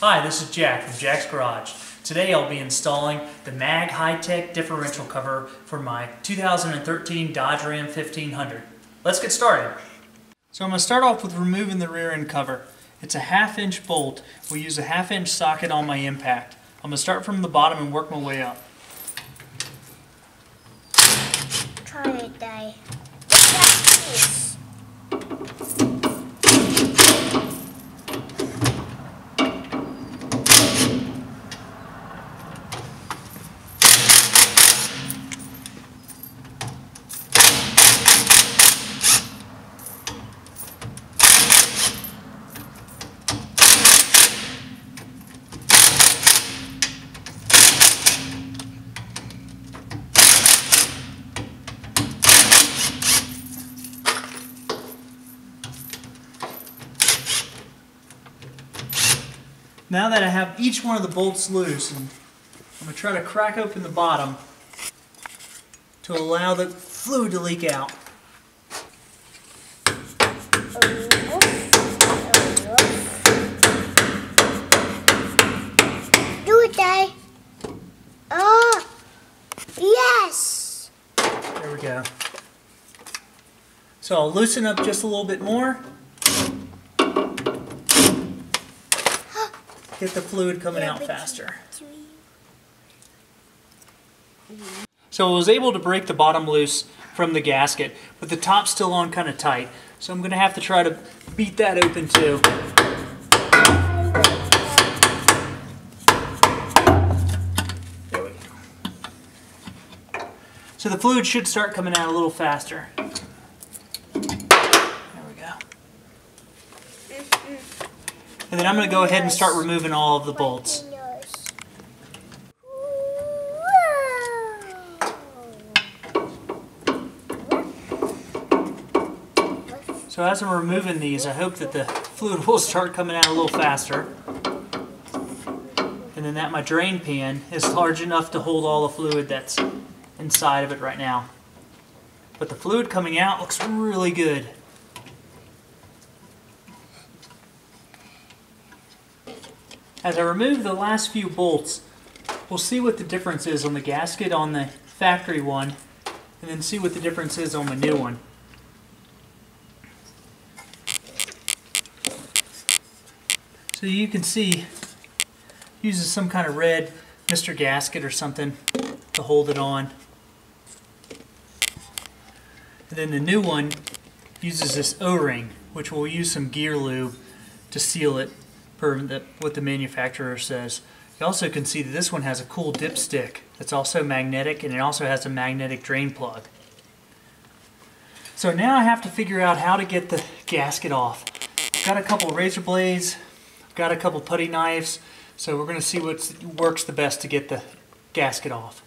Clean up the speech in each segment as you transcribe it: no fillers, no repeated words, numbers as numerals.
Hi, this is Jack from Jack's Garage. Today I'll be installing the MAG-HYTEC Differential cover for my 2013 Dodge Ram 1500. Let's get started. So I'm going to start off with removing the rear end cover. It's a 1/2 inch bolt. We use a 1/2 inch socket on my impact. I'm going to start from the bottom and work my way up. Try it, Dad. What's this? Now that I have each one of the bolts loose, I'm going to try to crack open the bottom to allow the fluid to leak out. Do it, Dad. Oh, yes. There we go. So I'll loosen up just a little bit more. Get the fluid coming out faster. So I was able to break the bottom loose from the gasket, but the top's still on kind of tight. So I'm going to have to try to beat that open too. There we go. So the fluid should start coming out a little faster. And then I'm going to go ahead and start removing all of the bolts. So as I'm removing these, I hope that the fluid will start coming out a little faster. And then that my drain pan is large enough to hold all the fluid that's inside of it right now. But the fluid coming out looks really good. As I remove the last few bolts, we'll see what the difference is on the gasket on the factory one, and then see what the difference is on the new one. So you can see, uses some kind of red Mr. Gasket or something to hold it on. And then the new one uses this O-ring, which will use some gear lube to seal it per what the manufacturer says. You also can see that this one has a cool dipstick that's also magnetic, and it also has a magnetic drain plug. So now I have to figure out how to get the gasket off. I've got a couple razor blades, I've got a couple putty knives, so we're going to see what works the best to get the gasket off.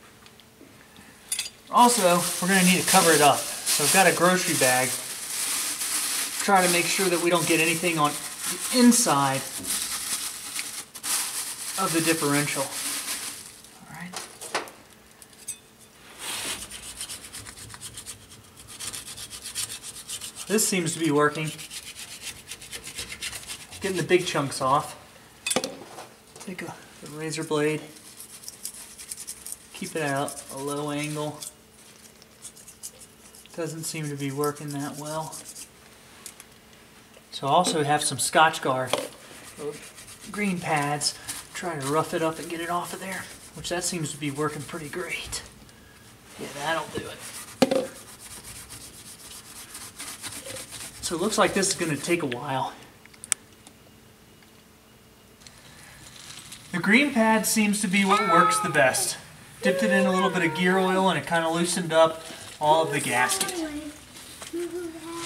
Also, we're going to need to cover it up. So I've got a grocery bag. Try to make sure that we don't get anything on the inside of the differential. All right. This seems to be working. Getting the big chunks off. Take the razor blade. Keep it at a low angle. Doesn't seem to be working that well. So I also have some Scotch-Guard green pads. Try to rough it up and get it off of there, which that seems to be working pretty great. Yeah, that'll do it. So it looks like this is going to take a while. The green pad seems to be what works the best. Dipped it in a little bit of gear oil and it kind of loosened up all of the gasket.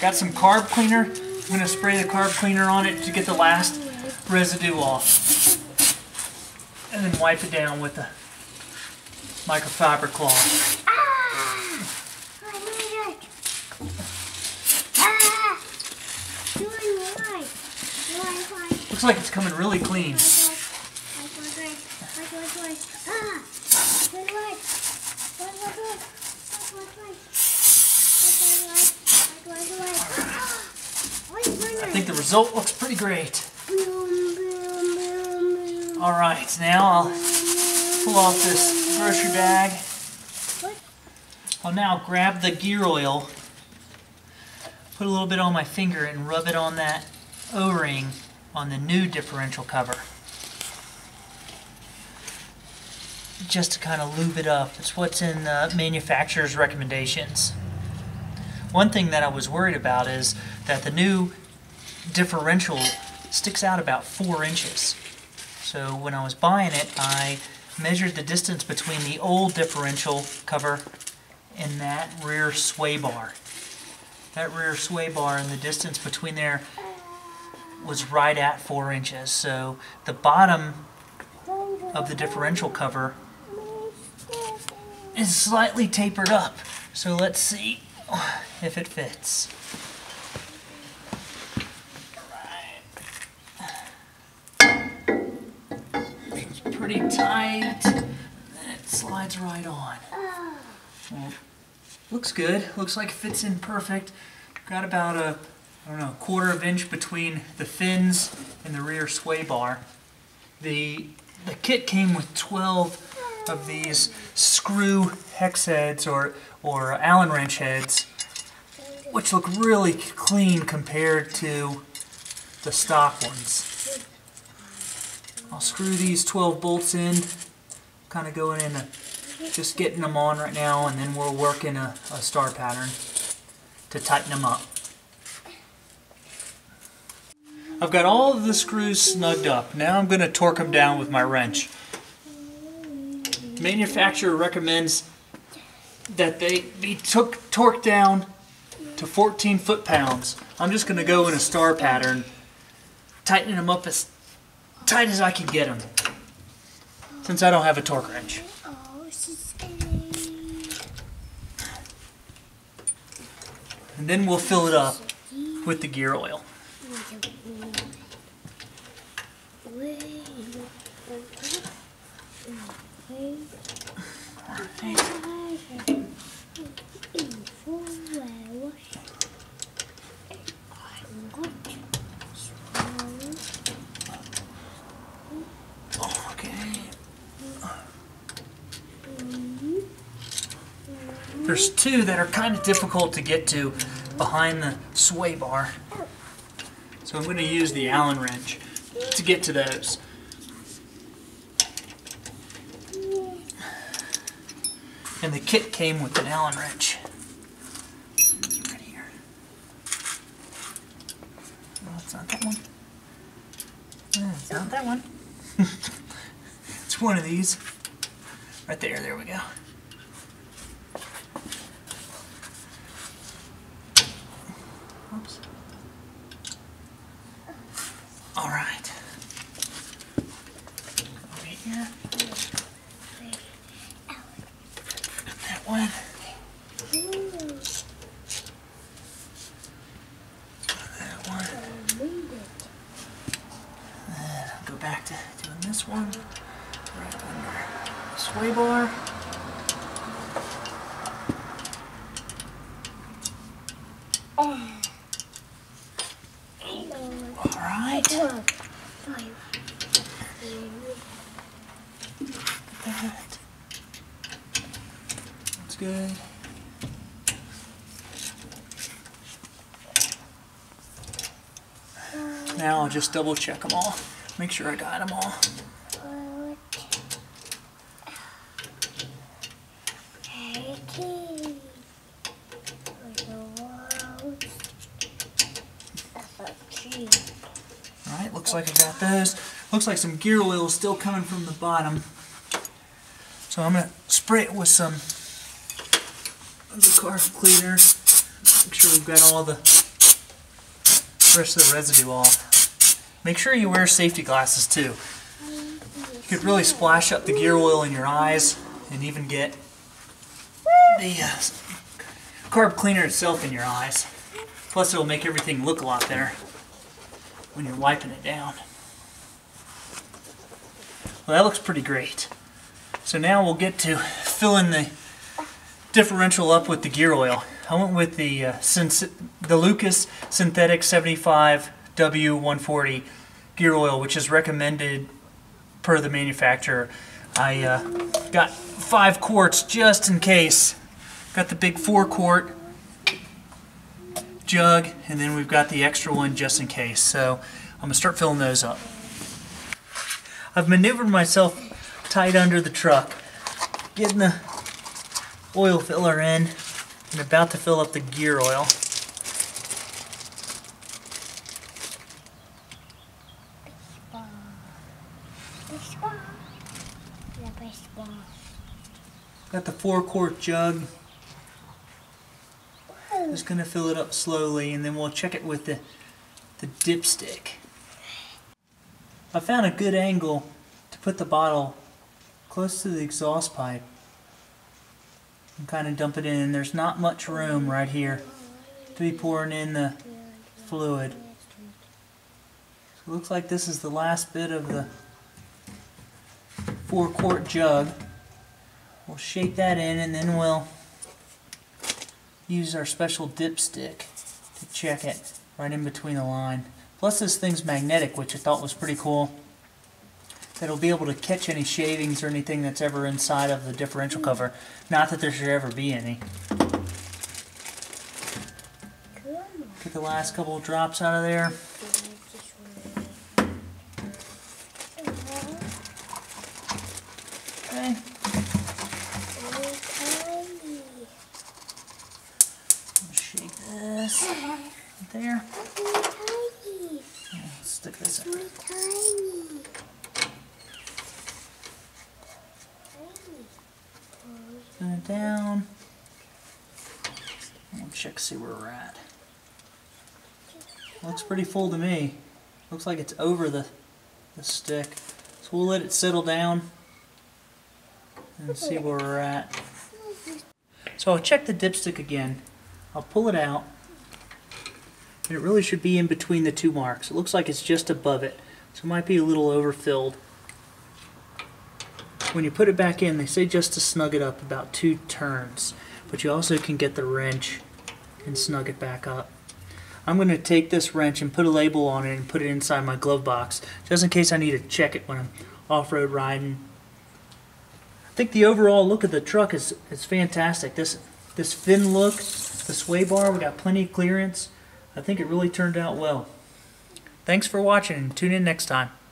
Got some carb cleaner. I'm going to spray the carb cleaner on it to get the last residue off. And then wipe it down with the microfiber cloth. Looks like it's coming really clean. I think the result looks pretty great. Alright, now I'll pull off this grocery bag. I'll now grab the gear oil, put a little bit on my finger and rub it on that O-ring on the new differential cover. Just to kind of lube it up. It's what's in the manufacturer's recommendations. One thing that I was worried about is that the new differential sticks out about 4 inches. So when I was buying it, I measured the distance between the old differential cover and that rear sway bar. That rear sway bar and the distance between there was right at 4 inches. So the bottom of the differential cover is slightly tapered up. So let's see if it fits. It's pretty tight. It slides right on. Well, looks good. Looks like it fits in perfect. Got about a, I don't know, 1/4 inch between the fins and the rear sway bar. The kit came with 12 of these screw hex heads or Allen wrench heads, which look really clean compared to the stock ones. I'll screw these 12 bolts in, kind of going in, just getting them on right now, and then we'll work in a star pattern to tighten them up. I've got all of the screws snugged up. Now I'm going to torque them down with my wrench. The manufacturer recommends that they be torqued down to 14 foot-pounds. I'm just going to go in a star pattern, tightening them up as tight as I can get them, since I don't have a torque wrench. And then we'll fill it up with the gear oil. There's 2 that are kind of difficult to get to behind the sway bar. So I'm going to use the Allen wrench to get to those. And the kit came with an Allen wrench. It's right here. No, it's not that one. It's not that one. It's one of these. Right there, there we go. Oops. All right. Over here. That one. That one. And I'll go back to doing this one. Right under the sway bar. That's good. Now I'll just double check them all. Make sure I got them all. Alright, looks like I got those. Looks like some gear oil is still coming from the bottom. So I'm going to spray it with some of the carb cleaner. Make sure we've got all the rest of the residue off. Make sure you wear safety glasses too. You could really splash up the gear oil in your eyes and even get the carb cleaner itself in your eyes. Plus it'll make everything look a lot better when you're wiping it down. Well, that looks pretty great. So now we'll get to filling the differential up with the gear oil. I went with the Lucas Synthetic 75W140 gear oil, which is recommended per the manufacturer. I got 5 quarts just in case. Got the big 4-quart jug, and then we've got the extra one just in case. So I'm going to start filling those up. I've maneuvered myself tight under the truck, getting the oil filler in, and about to fill up the gear oil. Got the 4-quart jug. Just going to fill it up slowly, and then we'll check it with the dipstick. I found a good angle to put the bottle close to the exhaust pipe and kind of dump it in. There's not much room right here to be pouring in the fluid. So it looks like this is the last bit of the 4-quart jug. We'll shake that in, and then we'll use our special dipstick to check it right in between the line. Plus this thing's magnetic, which I thought was pretty cool. That'll be able to catch any shavings or anything that's ever inside of the differential cover. Not that there should ever be any. Get the last couple of drops out of there. Okay. Shake this right there. Let's stick this in. Spin it down. We'll check, see where we're at. Looks pretty full to me. Looks like it's over the stick. So we'll let it settle down and see where we're at. So I'll check the dipstick again. I'll pull it out. And it really should be in between the 2 marks. It looks like it's just above it. So it might be a little overfilled. When you put it back in, they say just to snug it up about 2 turns. But you also can get the wrench and snug it back up. I'm going to take this wrench and put a label on it and put it inside my glove box, just in case I need to check it when I'm off-road riding. I think the overall look of the truck is fantastic. This fin look, the sway bar, we got plenty of clearance. I think it really turned out well. Thanks for watching, and tune in next time.